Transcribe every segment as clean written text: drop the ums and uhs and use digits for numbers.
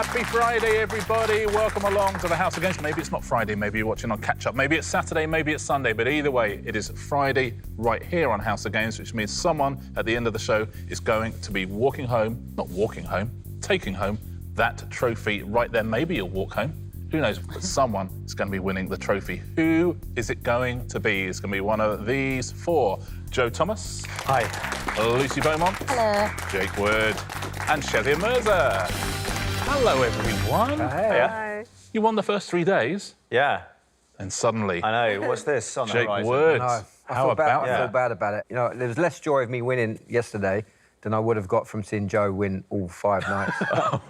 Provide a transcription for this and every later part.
Happy Friday, everybody. Welcome along to the House of Games. Maybe it's not Friday, maybe you're watching on catch-up. Maybe it's Saturday, maybe it's Sunday, but either way, it is Friday right here on House of Games, which means someone at the end of the show is going to be walking home, not walking home, taking home that trophy right there. Maybe you'll walk home. Who knows? But someone is going to be winning the trophy. Who is it going to be? It's going to be one of these four. Joe Thomas. Hi. Lucy Beaumont. Hello. Jake Wood. And Shazia Mirza. Hello, everyone. Hi. You won the first 3 days. Yeah. And suddenly... I know. What's this on the Jake horizon? Wood. No, How about I feel bad about it. You know, there was less joy of me winning yesterday than I would have got from seeing Joe win all 5 nights.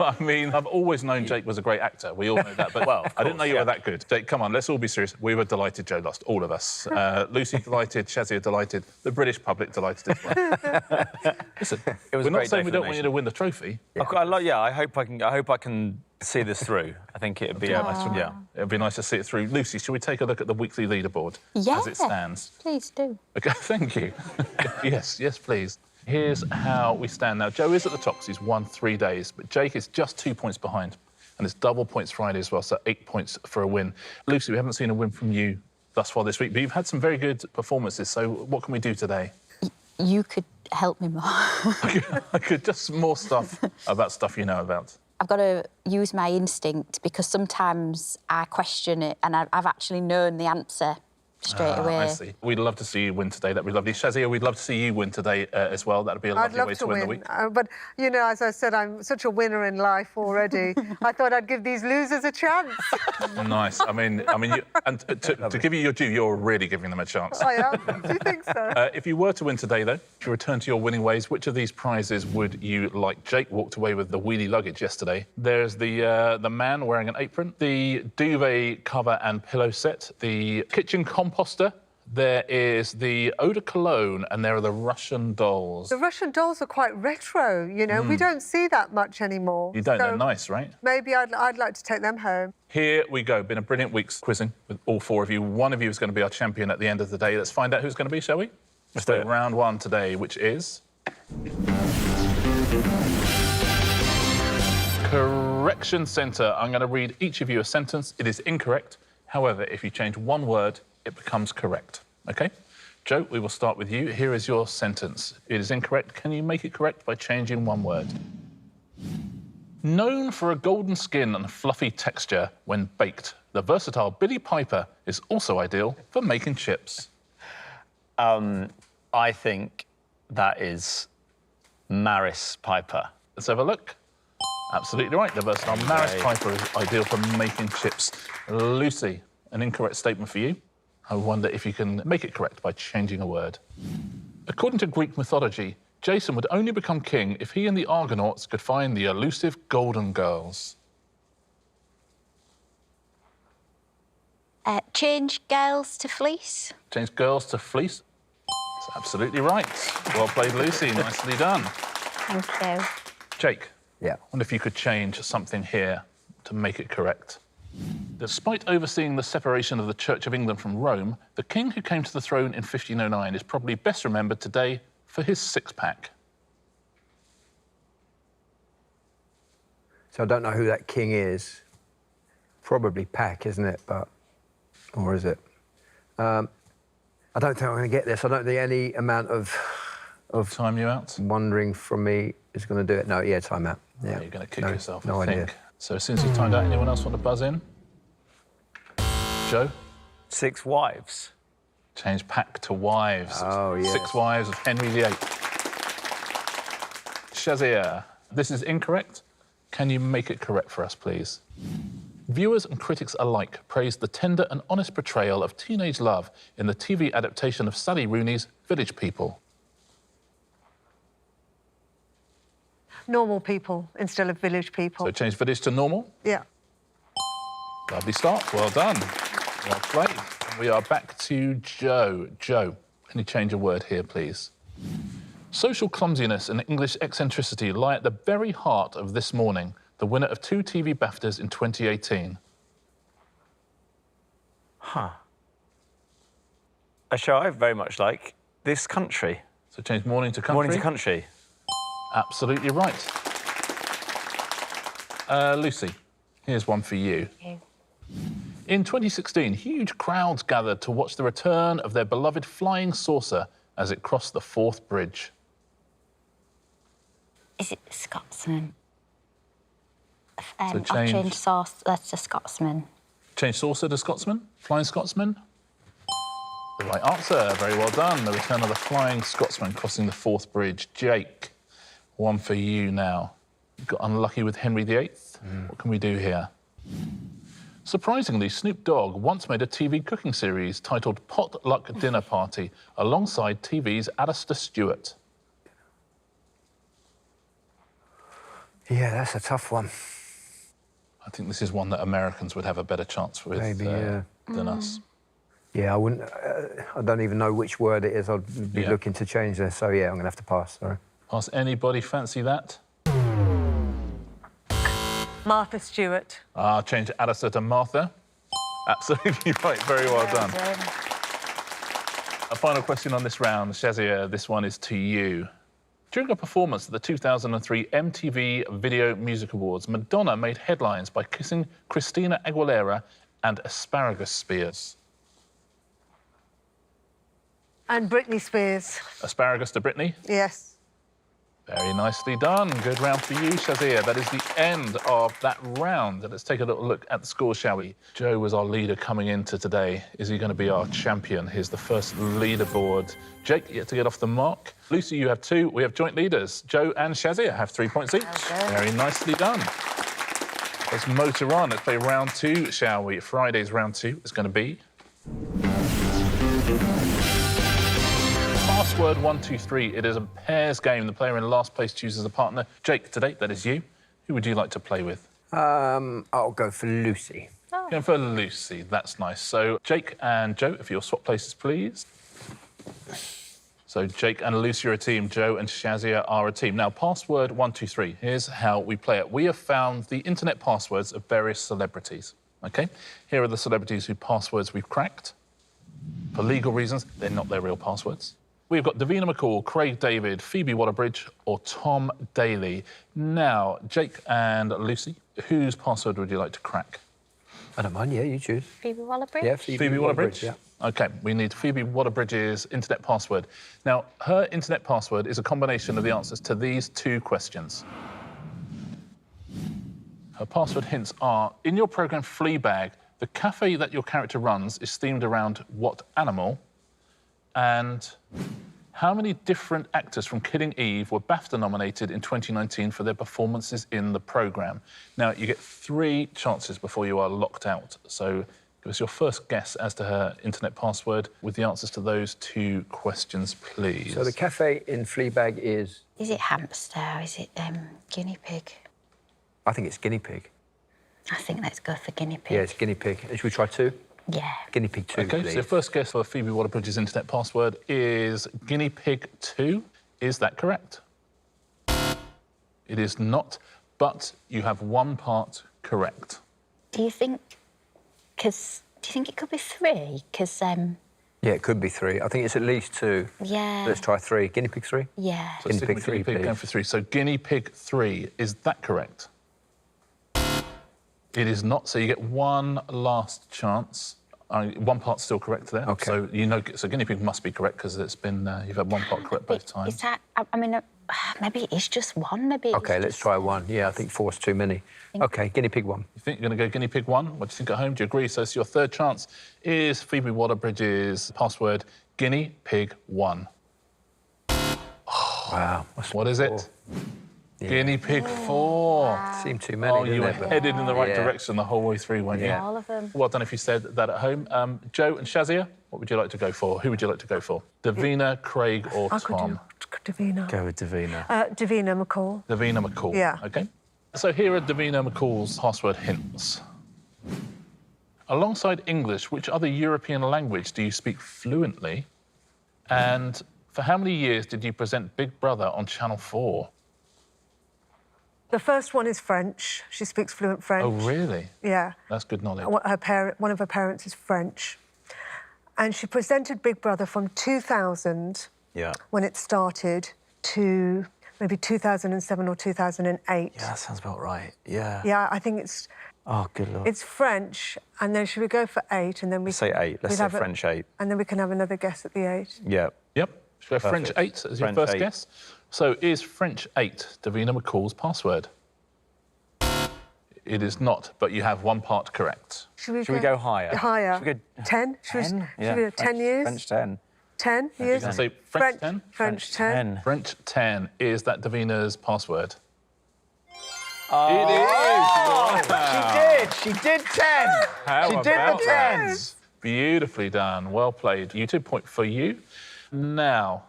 I mean, I've always known Jake was a great actor. We all know that. But, well, I didn't know you were that good. Jake, come on, let's all be serious. We were delighted Joe lost, all of us. Lucy delighted, Shazia delighted, the British public delighted as well. Listen, we're not saying we don't want you to win the trophy. Yeah. I hope I can see this through. I think it'd be It'd be nice to see it through. Lucy, shall we take a look at the weekly leaderboard as it stands? Please do. OK, thank you. Yes, please. Here's how we stand now. Joe is at the top because he's won 3 days, but Jake is just 2 points behind, and it's double points Friday as well, so 8 points for a win. Lucy, we haven't seen a win from you thus far this week, but you've had some very good performances, so what can we do today? You could help me more. I could just more stuff about stuff you know about. I've got to use my instinct because sometimes I question it and I've actually known the answer straight away. I see. We'd love to see you win today. That'd be lovely. Shazia, we'd love to see you win today as well. That'd be a lovely way to win the week. But, you know, as I said, I'm such a winner in life already. I thought I'd give these losers a chance. Nice. I mean, and to give you your due, you're really giving them a chance. I am. Do you think so? If you were to win today, though, if you return to your winning ways, which of these prizes would you like? Jake walked away with the wheelie luggage yesterday. There's the man wearing an apron, the duvet cover and pillow set, the kitchen composter. There is the eau de cologne, and there are the Russian dolls. The Russian dolls are quite retro, you know. We don't see that much anymore. You don't? So they're nice, right? Maybe I'd like to take them home. Here we go. Been a brilliant week's quizzing with all four of you. One of you is going to be our champion at the end of the day. Let's find out who's going to be, shall we? Let's do round one today, which is... Correction Centre. I'm going to read each of you a sentence. It is incorrect. However, if you change one word, it becomes correct. OK? Joe, we will start with you. Here is your sentence. It is incorrect. Can you make it correct by changing one word? Known for a golden skin and fluffy texture when baked, the versatile Billy Piper is also ideal for making chips. I think that is Maris Piper. Let's have a look. Absolutely right. The versatile Maris Piper is ideal for making chips. Lucy, an incorrect statement for you. I wonder if you can make it correct by changing a word. According to Greek mythology, Jason would only become king if he and the Argonauts could find the elusive Golden Girls. Change girls to fleece. Change girls to fleece. That's absolutely right. Well played, Lucy. Nicely done. Thank you. Jake. Yeah. I wonder if you could change something here to make it correct. Despite overseeing the separation of the Church of England from Rome, the king who came to the throne in 1509 is probably best remembered today for his six-pack. So I don't know who that king is. Probably Pack, isn't it? But... or is it? I don't think I'm going to get this. I don't think any amount of Time you out? wondering from me is going to do it. No, yeah, time out. Yeah. You're going to kick yourself, no I think. idea. So as soon as you've timed out, anyone else want to buzz in? Joe? 6 wives. Change pack to wives. Oh, yes. 6 wives of Henry VIII. Shazia, this is incorrect. Can you make it correct for us, please? Viewers and critics alike praised the tender and honest portrayal of teenage love in the TV adaptation of Sally Rooney's Village People. Normal people instead of village people. So change village to normal. Yeah. Lovely start. Well done. Well played. We are back to Joe. Joe, can you change a word here, please? Social clumsiness and English eccentricity lie at the very heart of This Morning, the winner of 2 TV BAFTAs in 2018. Huh. A show I very much like, This Country. So change morning to country? Morning to Country. Absolutely right. Lucy, here's one for you. In 2016, huge crowds gathered to watch the return of their beloved flying saucer as it crossed the Forth Bridge. Is it Scotsman? So I'll change sauce. That's a Scotsman. Change saucer to Scotsman? Flying Scotsman? The right answer. Very well done. The return of the flying Scotsman crossing the Forth Bridge. Jake, one for you now. You got unlucky with Henry VIII. What can we do here? Surprisingly, Snoop Dogg once made a TV cooking series titled Potluck Dinner Party alongside TV's Alistair Stewart. Yeah, that's a tough one. I think this is one that Americans would have a better chance with Maybe, yeah. than us. Yeah, I wouldn't. I don't even know which word it is. I'd be looking to change this. So yeah, I'm gonna have to pass. Sorry. Pass. Anybody fancy that? Martha Stewart. Change Alistair to Martha. Absolutely right. Very well done. A final question on this round, Shazia. This one is to you. During a performance at the 2003 MTV Video Music Awards, Madonna made headlines by kissing Christina Aguilera and Asparagus Spears. And Britney Spears. Asparagus to Britney? Yes. Very nicely done. Good round for you, Shazia. That is the end of that round. Let's take a little look at the scores, shall we? Joe was our leader coming into today. Is he going to be our champion? Here's the first leaderboard. Jake, yet to get off the mark. Lucy, you have 2. We have joint leaders. Joe and Shazia have 3 points each. Very nicely done. Let's motor on. Let's play round 2, shall we? Friday's round 2 is going to be... Password 1, 2, 3. It is a pairs game. The player in last place chooses a partner. Jake, today, that is you. Who would you like to play with? I'll go for Lucy. Going for Lucy. That's nice. So, Jake and Joe, if you'll swap places, please. So, Jake and Lucy are a team. Joe and Shazia are a team. Now, password 1, 2, 3. Here's how we play it. We have found the internet passwords of various celebrities. OK? Here are the celebrities whose passwords we've cracked. For legal reasons, they're not their real passwords. We've got Davina McCall, Craig David, Phoebe Waller-Bridge or Tom Daly. Now, Jake and Lucy, whose password would you like to crack? I don't mind, yeah, you choose. Phoebe Waller-Bridge? Yeah, Phoebe Waller-Bridge? Yeah. OK, we need Phoebe Waller-Bridge's internet password. Now, her internet password is a combination of the answers to these 2 questions. Her password hints are, in your programme Fleabag, the cafe that your character runs is themed around what animal? And how many different actors from Killing Eve were BAFTA nominated in 2019 for their performances in the programme? Now, you get 3 chances before you are locked out. So give us your first guess as to her internet password with the answers to those 2 questions, please. So the cafe in Fleabag is... Is it hamster or is it guinea pig? I think it's guinea pig. I think let's go for guinea pig. Yeah, it's guinea pig. Should we try 2? Yeah. Guinea pig 2, OK, please. so your first guess for Phoebe Waller-Bridge's internet password is guinea pig 2. Is that correct? It is not, but you have 1 part correct. Do you think... do you think it could be 3? Because, Yeah, it could be 3. I think it's at least 2. Yeah. Let's try 3. Guinea pig 3? Yeah. So Guinea stick pig with 3, guinea pig, please. going for 3. So guinea pig 3, is that correct? It is not, so you get 1 last chance. 1 part's still correct there. OK. So you know, so guinea pig must be correct because it's been you've had 1 part correct both times. Is that... I mean, maybe it is just 1, maybe... OK, let's try 1. Yeah, I think 4's too many. OK, guinea pig 1. You think you're going to go guinea pig 1? What do you think at home? Do you agree? So it's your 3rd chance. Is Phoebe Waller-Bridge's password guinea pig 1? Wow. What is it? Yeah. Guinea pig 4. Seemed too many, you were didn't it? headed in the right direction the whole way through, weren't you? Yeah. All of them. Well done if you said that at home. Joe and Shazia, what would you like to go for? Who would you like to go for? Davina, Craig or Tom? Davina. Go with Davina. Davina McCall. Davina McCall. Yeah. OK. So here are Davina McCall's password hints. Alongside English, which other European language do you speak fluently? And for how many years did you present Big Brother on Channel 4? The first one is French. She speaks fluent French. Oh, really? Yeah. That's good knowledge. One of her parents is French. And she presented Big Brother from 2000, Yeah. when it started, to maybe 2007 or 2008. Yeah, that sounds about right. Yeah. Yeah, I think it's Oh, good Lord. it's French, and then should we go for 8, and then we Let's say 8. Let's we'd say have French 8. and then we can have another guess at the 8. Yeah. Yep. Should we go French Perfect. 8 as your French first 8. guess? So is French 8 Davina McCall's password? It is not, but you have one part correct. Should we go higher? Higher. Should we go 10? 10? Should Yeah, we do 10 years? French 10. 10 You years? can say French 10? French 10. French 10, is that Davina's password? Oh, It is! Wow. She did 10! How She did about the that? 10s! Beautifully done, well played. You 2 point for you. Now,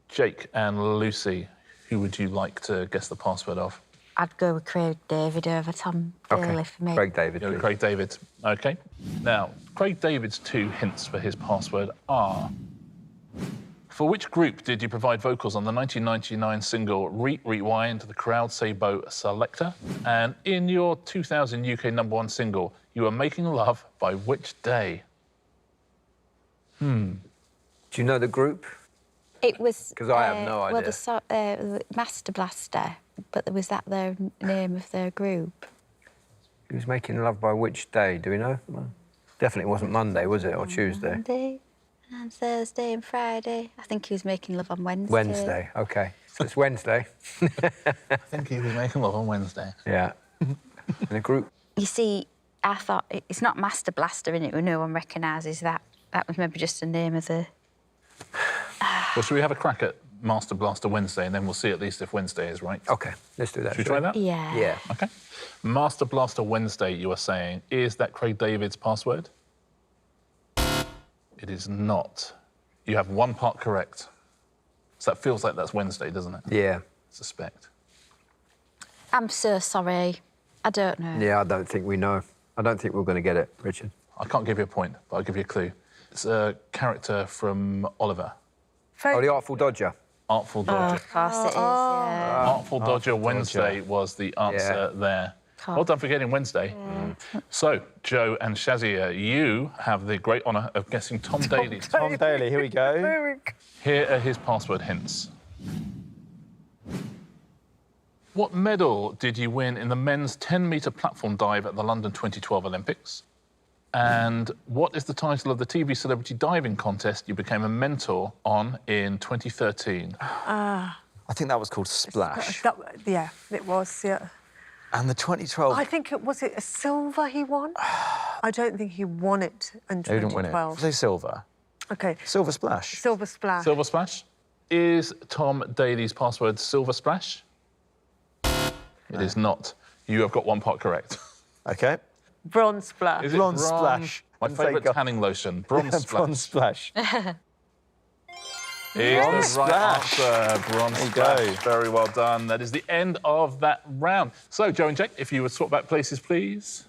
Jake and Lucy, who would you like to guess the password of? I'd go with Craig David over Tom Daly for me. Craig David. Go with please. Craig David. OK. Now, Craig David's 2 hints for his password are... For which group did you provide vocals on the 1999 single Rewind, The Crowd Say Bo Selector? And in your 2000 UK #1 single, You Were Making Love by which day? Do you know the group? It was... 'Cause I have no Well, idea. the Master Blaster, but was that the name of their group? He was making love by which day? Do we know? Well, definitely wasn't Monday, was it? Or Tuesday? Monday and Thursday and Friday. I think he was making love on Wednesday. Wednesday. OK. So it's Wednesday. I think he was making love on Wednesday. Yeah. In a group. You see, I thought it's not Master Blaster in it, no one recognises that. That was maybe just the name of the... Well, should we have a crack at Master Blaster Wednesday, and then we'll see at least if Wednesday is right? OK, let's do that. Should we try that? Yeah. Yeah. OK. Master Blaster Wednesday, you are saying, is that Craig David's password? It is not. You have one part correct. So that feels like that's Wednesday, doesn't it? Yeah. Suspect. I'm so sorry. I don't know. Yeah, I don't think we know. I don't think we're going to get it, Richard. I can't give you a point, but I'll give you a clue. It's a character from Oliver. Oh, the Artful Dodger. Artful Oh, Dodger. of course it is, yeah. Artful Dodger Wednesday was the answer there. Can't. Well done for getting Wednesday. So, Joe and Shazia, you have the great honour of guessing Tom Daly. Tom Daly, here we go. Here are his password hints. What medal did you win in the men's 10-metre platform dive at the London 2012 Olympics? And what is the title of the TV celebrity diving contest you became a mentor on in 2013? I think that was called Splash. Yeah, it was, yeah. And the 2012... I think was it a silver he won? I don't think he won it in They didn't win it. 2012. Say silver. OK, Silver Splash. silver splash. Silver Splash? Is Tom Daly's password Silver Splash? It is not. You have got one part correct. OK. Bronze splash. Is it Bronze bronze? Splash. My Didn't say favourite gold. tanning lotion, Bronze Splash. Bronze Splash. Is Bronze the right Splash. answer. Bronze There you Splash. go. Very well done. That is the end of that round. So, Joe and Jake, if you would swap back places, please.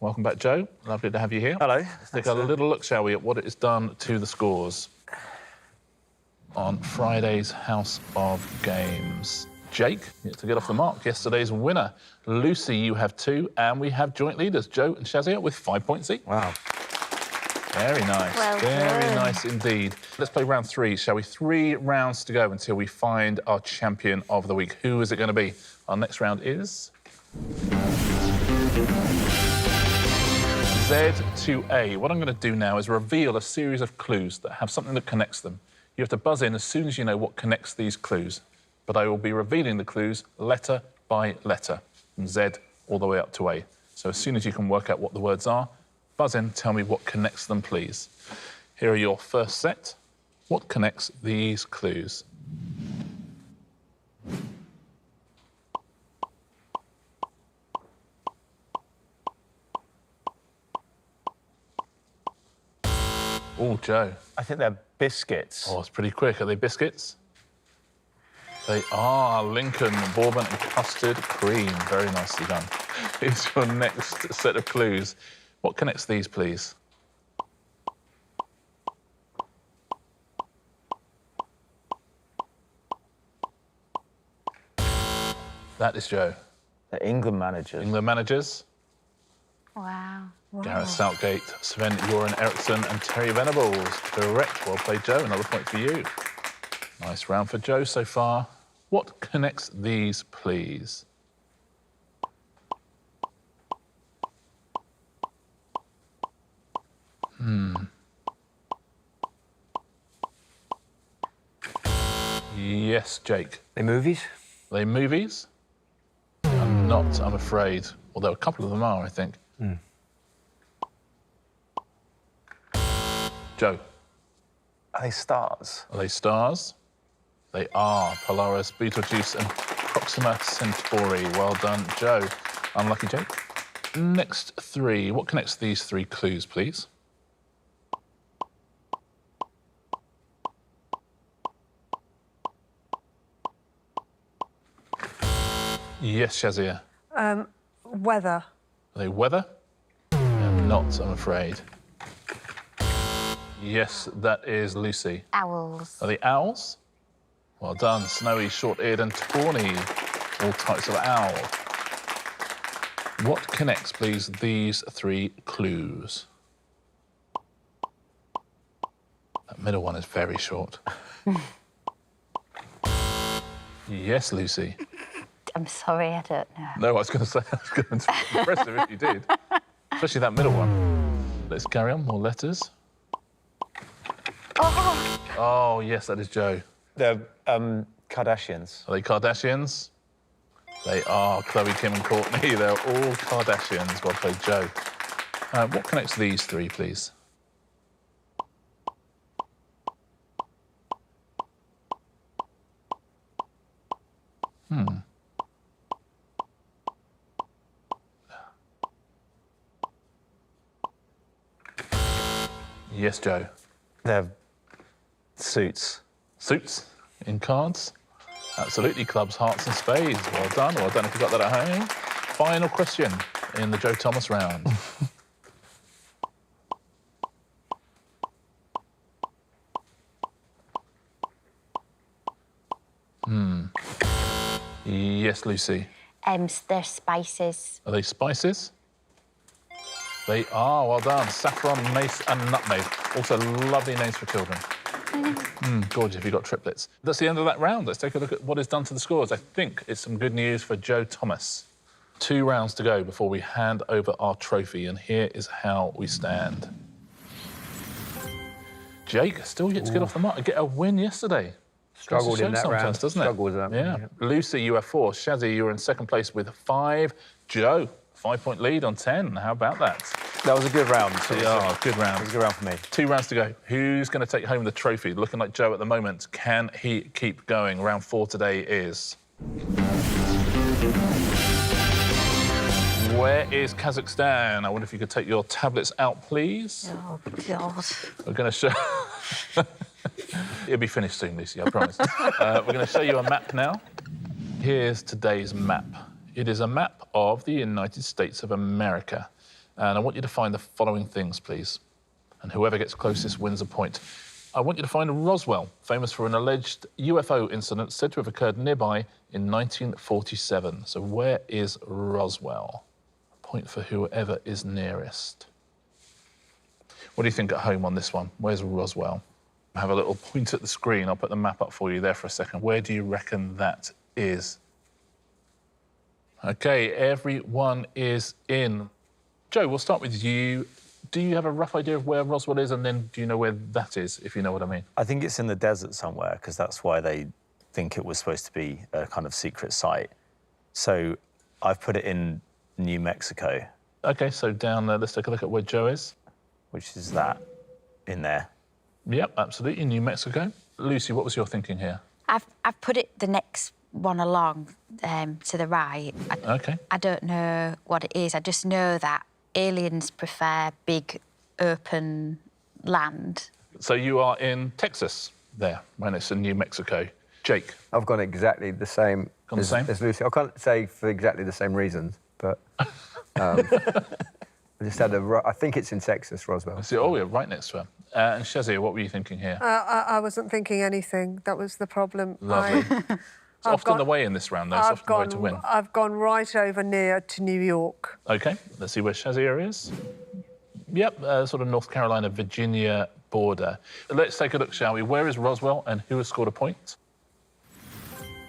Welcome back, Joe. Lovely to have you here. Hello. Let's take a little look, shall we, at what it has done to the scores on Friday's House of Games. Jake, you have to get off the mark. Yesterday's winner. Lucy, you have 2, and we have joint leaders, Joe and Shazia, with 5 points each. Wow. Very nice. Well Very done. nice indeed. Let's play round 3, shall we? 3 rounds to go until we find our champion of the week. Who is it going to be? Our next round is... Z2A. What I'm going to do now is reveal a series of clues that have something that connects them. You have to buzz in as soon as you know what connects these clues. But I will be revealing the clues letter by letter, from Z all the way up to A. So as soon as you can work out what the words are, buzz in, tell me what connects them, please. Here are your first set. What connects these clues? Oh, Joe. I think they're biscuits. Oh, it's pretty quick. Are they biscuits? They are Lincoln Bourbon and custard cream. Very nicely done. Here's your next set of clues. What connects these, please? That is Joe. They're England managers. England managers. Wow. Gareth Southgate, Sven Göran Eriksson and Terry Venables. Correct. Well played, Joe. Another point for you. Nice round for Joe so far. What connects these, please? Yes, Jake. The movies? Are they movies? I'm not, I'm afraid. Although a couple of them are, I think. Joe. Are they stars? Are they stars? They are. Polaris, Betelgeuse and Proxima Centauri. Well done, Joe. Unlucky Jake. Next three. What connects these three clues, please? Yes, Shazia. Weather. Are they weather? I'm not, I'm afraid. Yes, that is Lucy. Owls. Are they owls? Well done. Snowy, short-eared and tawny. All types of owl. What connects, please, these three clues? That middle one is very short. Yes, Lucy. I'm sorry, I don't know. No, I was going to say, I was going to be impressive if you did. Especially that middle one. Let's carry on. More letters. Oh, Oh, yes, that is Joe. They're Kardashians. Are they Kardashians? They are. Chloe, Kim and Courtney. They're all Kardashians. Well played, Joe. What connects these three, please? Yes, Joe. They're suits. Suits in cards. Absolutely, clubs, hearts and spades. Well done. Well done if you got that at home. Final question in the Joe Thomas round. Yes, Lucy. they're spices. Are they spices? They are. Well done. Saffron, mace and nutmeg. Also lovely names for children. Gorgeous if you got triplets. That's the end of that round. Let's take a look at what is done to the scores. I think it's some good news for Joe Thomas. 2 rounds to go before we hand over our trophy, and here is how we stand. Jake still yet to get off the mark. Get a win yesterday. Struggled in that round. Doesn't it? Struggled with that one, Yeah. yeah. Lucy, you have 4. Shazia, you were in second place with 5. Joe, 5-point lead on 10. How about that? That was a good round. Yeah, good round. It was a good round for me. 2 rounds to go. Who's going to take home the trophy? Looking like Joe at the moment. Can he keep going? Round 4 today is... Where is Kazakhstan? I wonder if you could take your tablets out, please. Oh, God. We're going to show... It'll be finished soon, Lucy, I promise. We're going to show you a map now. Here's today's map. It is a map of the United States of America. And I want you to find the following things, please. And whoever gets closest wins a point. I want you to find Roswell, famous for an alleged UFO incident said to have occurred nearby in 1947. So where is Roswell? A point for whoever is nearest. What do you think at home on this one? Where's Roswell? Have a little point at the screen. I'll put the map up for you there for a second. Where do you reckon that is? OK, everyone is in. Joe, we'll start with you. Do you have a rough idea of where Roswell is, and then do you know where that is, if you know what I mean? I think it's in the desert somewhere, because that's why they think it was supposed to be a kind of secret site. So I've put it in New Mexico. OK, so down there, let's take a look at where Joe is. Which is that, in there. Yep, absolutely, New Mexico. Lucy, what was your thinking here? I've put it the next one along to the right. OK. I don't know what it is. I just know that aliens prefer big, open land. So you are in Texas there, right next to New Mexico. Jake? I've gone exactly the same, as Lucy. I can't say for exactly the same reasons, but I just had I think it's in Texas, Roswell. So, oh, yeah, right next to her. And Shazia, what were you thinking here? I wasn't thinking anything. That was the problem. Lovely. It's often the way in this round, though. It's often the way to win. I've gone right over near to New York. OK, let's see where Shazia is. Yep, sort of North Carolina, Virginia border. Let's take a look, shall we? Where is Roswell and who has scored a point?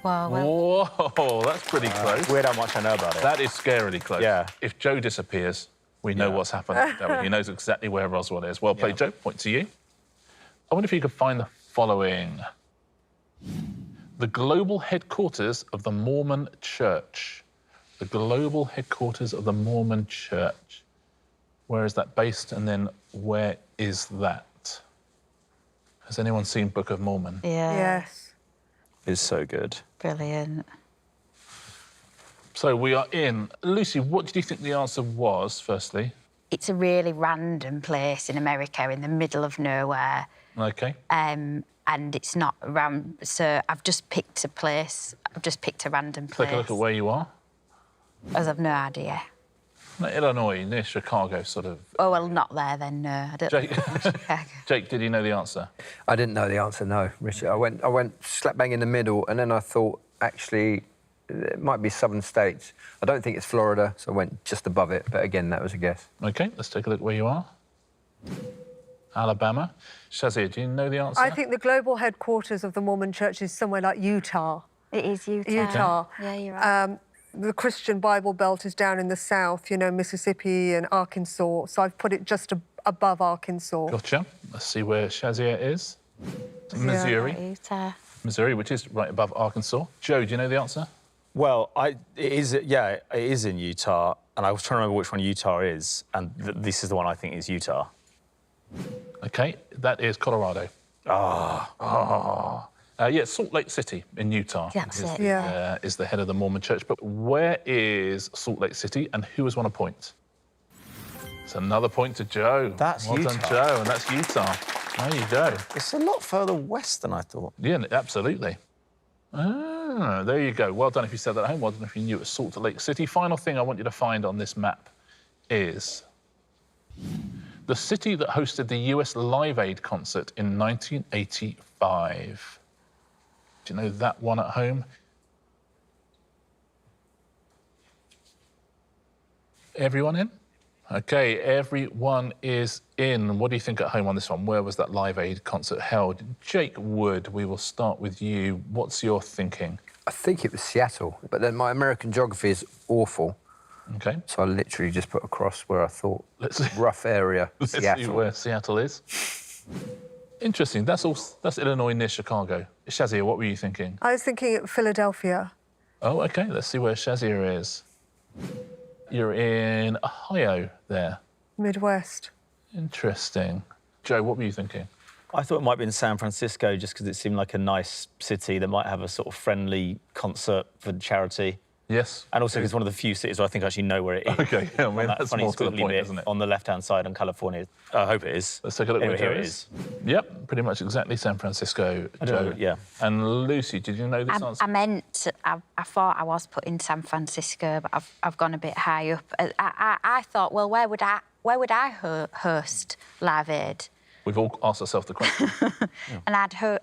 Well. Whoa, that's pretty close. Weird how much I know about it. That is scarily close. Yeah. If Joe disappears, we know what's happened. don't we? He knows exactly where Roswell is. Well played, Joe. Point to you. I wonder if you could find the following. The global headquarters of the Mormon Church. The global headquarters of the Mormon Church. Where is that based, and then where is that? Has anyone seen Book of Mormon? Yeah. Yes. It's so good. Brilliant. So we are in. Lucy, what did you think the answer was, firstly? It's a really random place in America, in the middle of nowhere. OK. And it's not around, so I've just picked a place. I've just picked a random place. Take a look at where you are. As I've no idea. Illinois, near Chicago, sort of. Oh, well, not there then, no. I don't Jake, know Chicago. Jake, did you know the answer? I didn't know the answer, no, Richard. I went slap bang in the middle, and then I thought, actually, it might be southern states. I don't think it's Florida, so I went just above it. But again, that was a guess. OK, let's take a look where you are. Alabama. Shazia, do you know the answer? I think the global headquarters of the Mormon Church is somewhere like Utah. It is Utah. Utah. Yeah, you're right. The Christian Bible Belt is down in the south, you know, Mississippi and Arkansas. So I've put it just above Arkansas. Gotcha. Let's see where Shazia is. Missouri. Utah. Missouri, which is right above Arkansas. Joe, do you know the answer? Well, it is in Utah, and I was trying to remember which one Utah is, and this is the one I think is Utah. OK, that is Colorado. Yeah, Salt Lake City in Utah. That's it. Is the head of the Mormon Church. But where is Salt Lake City, and who has won a point? It's another point to Joe. That's well Utah. done, Joe, and that's Utah. There you go. It's a lot further west than I thought. Yeah, absolutely. Ah, there you go. Well done if you said that at home. Well done if you knew it was Salt Lake City. Final thing I want you to find on this map is the city that hosted the US Live Aid concert in 1985. Do you know that one at home? Everyone in? OK, everyone is in. What do you think at home on this one? Where was that Live Aid concert held? Jake Wood, we will start with you. What's your thinking? I think it was Seattle, but then my American geography is awful. OK. So I literally just put across where I thought. Let's see. Rough area, Let's Seattle. see where Seattle is. Interesting. That's Illinois near Chicago. Shazia, what were you thinking? I was thinking Philadelphia. Oh, OK. Let's see where Shazia is. You're in Ohio there. Midwest. Interesting. Joe, what were you thinking? I thought it might be in San Francisco just because it seemed like a nice city that might have a sort of friendly concert for charity. Yes. And also it's one of the few cities where I think I actually know where it is. OK, I mean, On that that's funny more to the squiggly point, bit isn't it? on the left-hand side on California. I hope it is. Let's take a look Anyway, where here it it is. Yep, pretty much exactly San Francisco, Joe. Yeah. And Lucy, did you know this answer? I thought I was putting San Francisco, but I've gone a bit high up. I thought, well, where would I host Live Aid? We've all asked ourselves the question. And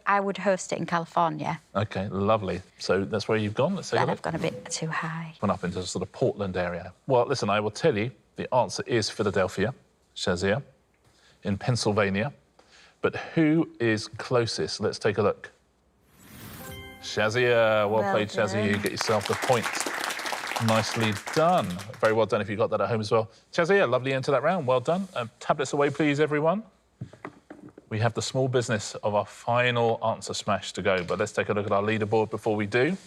I would host it in California. OK, lovely. So that's where you've gone. Let's take a But look. I've gone a bit too high. Gone up into the sort of Portland area. Well, listen, I will tell you, the answer is Philadelphia, Shazia, in Pennsylvania. But who is closest? Let's take a look. Shazia, well played, Shazia. You get yourself the point. Nicely done. Very well done if you got that at home as well. Shazia, lovely into that round. Well done. Tablets away, please, everyone. We have the small business of our final answer smash to go, but let's take a look at our leaderboard before we do.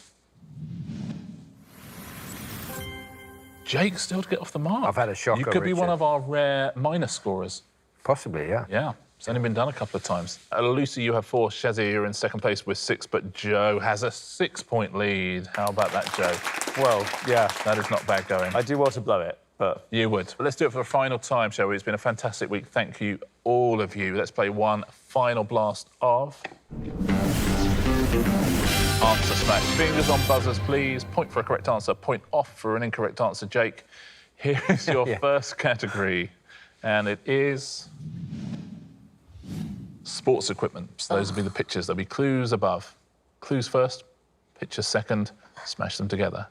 Jake still to get off the mark. I've had a shocker, You could be Richard. one of our rare minus scorers. Possibly, yeah. Yeah, it's only been done a couple of times. Lucy, you have 4. Shazia, you're in second place with 6, but Joe has a 6-point lead. How about that, Joe? Well, yeah. That is not bad going. I do well to blow it, but... You would. But let's do it for the final time, shall we? It's been a fantastic week. Thank you, all of you. Let's play one final blast of... Answer Smash. Fingers on buzzers, please. Point for a correct answer, point off for an incorrect answer. Jake, here is your first category, and it is sports equipment. So those will be the pictures. There'll be clues above. Clues first, pictures second. Smash them together.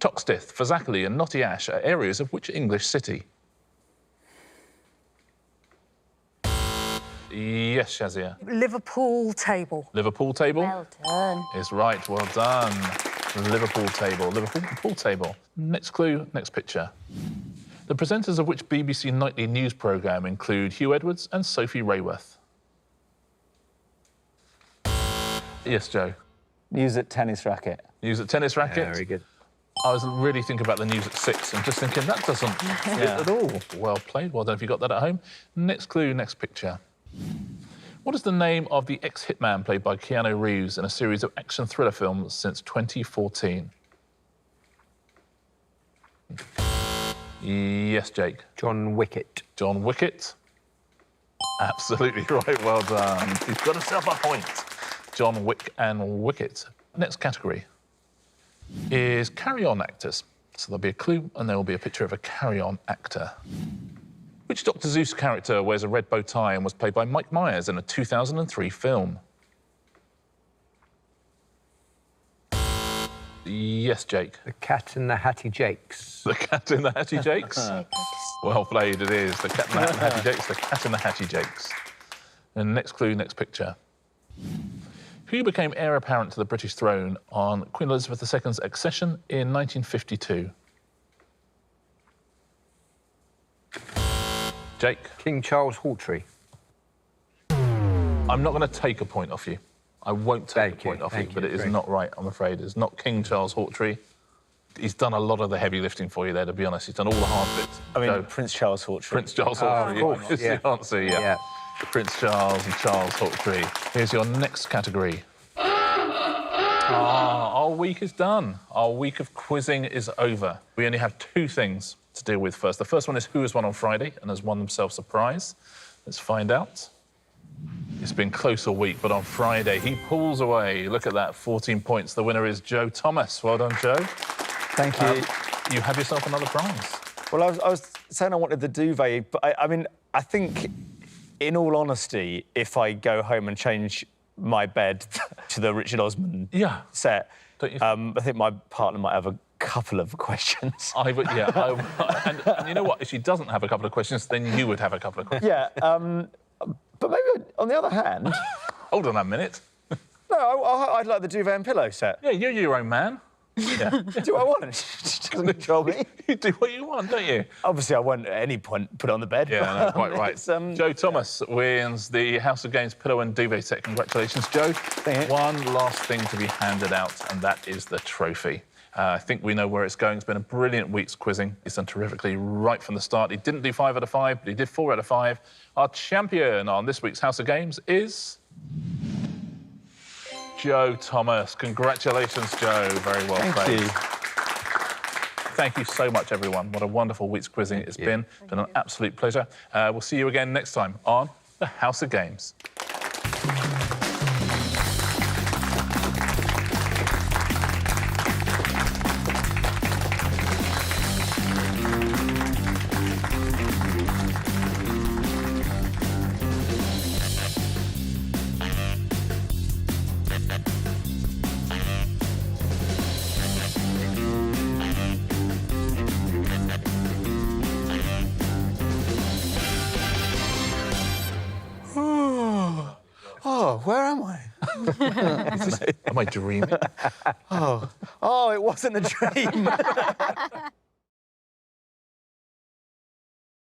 Toxteth, Fazakerley and Knotty Ash are areas of which English city? Yes, Shazia. Liverpool table. Liverpool table? Well done. Is right, well done. Liverpool table, Liverpool pool table. Next clue, next picture. The presenters of which BBC nightly news programme include Hugh Edwards and Sophie Rayworth? Yes, Joe. News at tennis racket. News at tennis racket? Yeah, very good. I was really thinking about the news at 6 and just thinking that doesn't fit at all. Well played. Well done if you got that at home. Next clue, next picture. What is the name of the ex-hitman played by Keanu Reeves in a series of action thriller films since 2014? Yes, Jake. John Wicket. John Wicket. Absolutely right. Well done. You've got yourself a point. John Wick and Wicket. Next category is carry-on actors. So there'll be a clue and there will be a picture of a carry-on actor. Which Dr. Seuss character wears a red bow tie and was played by Mike Myers in a 2003 film? Yes, Jake. The Cat and the Hattie Jakes. The Cat in the Hattie Jakes? Well played, it is. The Cat in the Hattie Jakes, the Cat in the Hattie Jakes. And next clue, next picture. Who became heir apparent to the British throne on Queen Elizabeth II's accession in 1952? Jake? King Charles Hawtrey. I'm not going to take a point off you. I won't take a point off you, but it is not right, I'm afraid. It's not King Charles Hawtrey. He's done a lot of the heavy lifting for you there, to be honest. He's done all the hard bits. I mean, Prince Charles Hawtrey. Prince Charles Hawtrey, of course, is the answer, yeah. Prince Charles and Charles Hawtrey. Here's your next category. Our week is done. Our week of quizzing is over. We only have 2 things to deal with first. The first one is who has won on Friday and has won themselves a prize. Let's find out. It's been close all week, but on Friday he pulls away. Look at that, 14 points. The winner is Joe Thomas. Well done, Joe. Thank you. You have yourself another prize. Well, I was saying I wanted the duvet, but I mean, I think, in all honesty, if I go home and change my bed to the Richard Osman set, Don't you I think my partner might have a couple of questions. And you know what? If she doesn't have a couple of questions, then you would have a couple of questions. Yeah, but maybe on the other hand... Hold on a minute. No, I'd like the duvet and pillow set. Yeah, you're your own man. Yeah. Do what I want. She doesn't control me. You do what you want, don't you? Obviously, I won't at any point put it on the bed. Yeah, no, quite right. Joe Thomas wins the House of Games pillow and duvet set. Congratulations, Joe. Thank you. One last thing to be handed out, and that is the trophy. I think we know where it's going. It's been a brilliant week's quizzing. He's done terrifically right from the start. He didn't do 5 out of 5, but he did 4 out of 5. Our champion on this week's House of Games is Joe Thomas. Congratulations, Joe. Very well played. Thank you. Thank you so much, everyone. What a wonderful week's quizzing it's been. It's been an absolute pleasure. We'll see you again next time on the House of Games. Oh, where am I? Am I dreaming? Oh, it wasn't a dream.